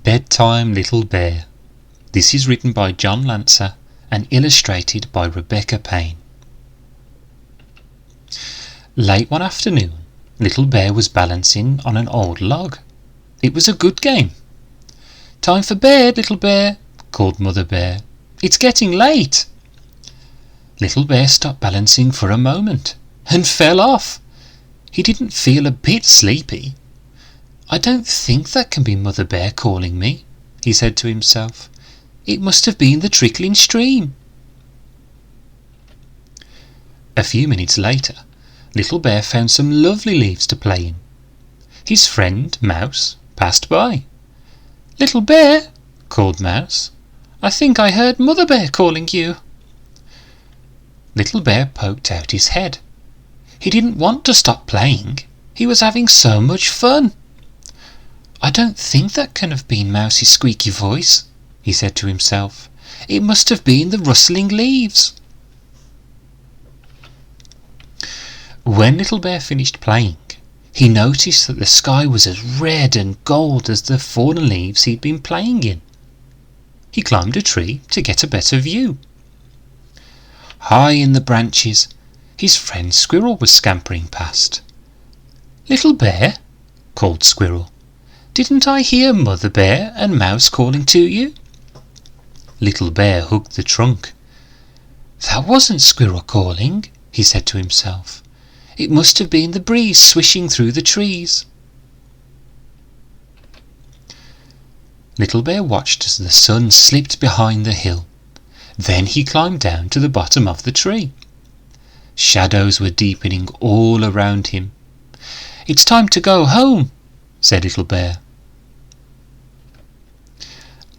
Bedtime Little Bear. This is written by John Lancer and illustrated by Rebecca Payne. Late one afternoon, Little Bear was balancing on an old log. It was a good game. "Time for bed, Little Bear," called Mother Bear. "It's getting late." Little Bear stopped balancing for a moment and fell off. He didn't feel a bit sleepy. "I don't think that can be Mother Bear calling me," he said to himself. "It must have been the trickling stream." A few minutes later, Little Bear found some lovely leaves to play in. His friend, Mouse, passed by. "Little Bear," called Mouse, "I think I heard Mother Bear calling you." Little Bear poked out his head. He didn't want to stop playing. He was having so much fun. "I don't think that can have been Mouse's squeaky voice," he said to himself. "It must have been the rustling leaves." When Little Bear finished playing, he noticed that the sky was as red and gold as the fallen leaves he'd been playing in. He climbed a tree to get a better view. High in the branches, his friend Squirrel was scampering past. "Little Bear," called Squirrel, "didn't I hear Mother Bear and Mouse calling to you?" Little Bear hugged the trunk. "That wasn't Squirrel calling," he said to himself. "It must have been the breeze swishing through the trees." Little Bear watched as the sun slipped behind the hill. Then he climbed down to the bottom of the tree. Shadows were deepening all around him. "It's time to go home," said Little Bear.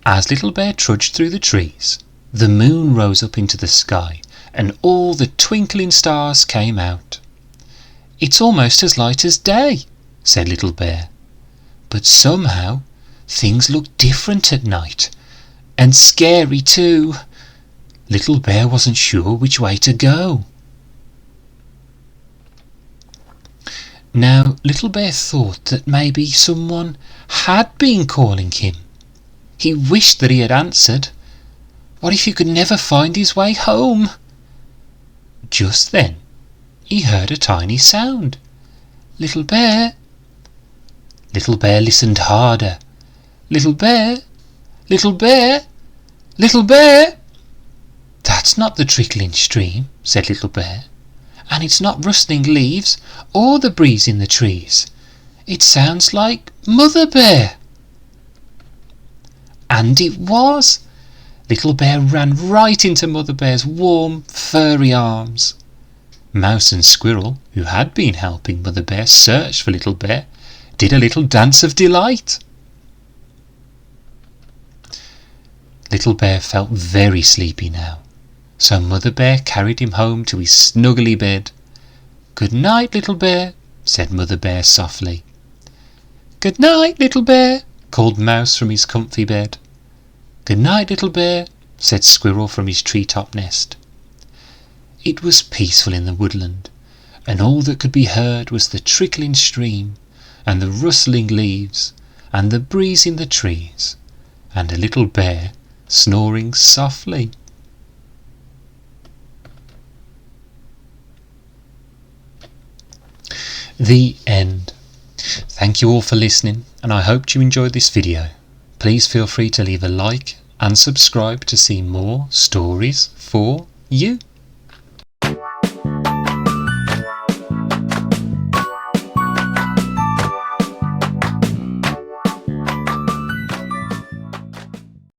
As Little Bear trudged through the trees, the moon rose up into the sky and all the twinkling stars came out. "It's almost as light as day," said Little Bear. "But somehow things look different at night, and scary too." Little Bear wasn't sure which way to go. Now Little Bear thought that maybe someone had been calling him. He wished that he had answered. What if he could never find his way home? Just then he heard a tiny sound. "Little Bear." Little Bear listened harder. "Little Bear, Little Bear, Little Bear." "That's not the trickling stream," said Little Bear, "and it's not rustling leaves or the breeze in the trees. It sounds like Mother Bear." And it was. Little Bear ran right into Mother Bear's warm, furry arms. Mouse and Squirrel, who had been helping Mother Bear search for Little Bear, did a little dance of delight. Little Bear felt very sleepy now, so Mother Bear carried him home to his snuggly bed. "Good night, Little Bear," said Mother Bear softly. "Good night, Little Bear," called Mouse from his comfy bed. "Good night, Little Bear," said Squirrel from his treetop nest. It was peaceful in the woodland, and all that could be heard was the trickling stream, and the rustling leaves, and the breeze in the trees, and a little bear snoring softly. The end. Thank you all for listening, and I hope you enjoyed this video. Please feel free to leave a like and subscribe to see more stories for you.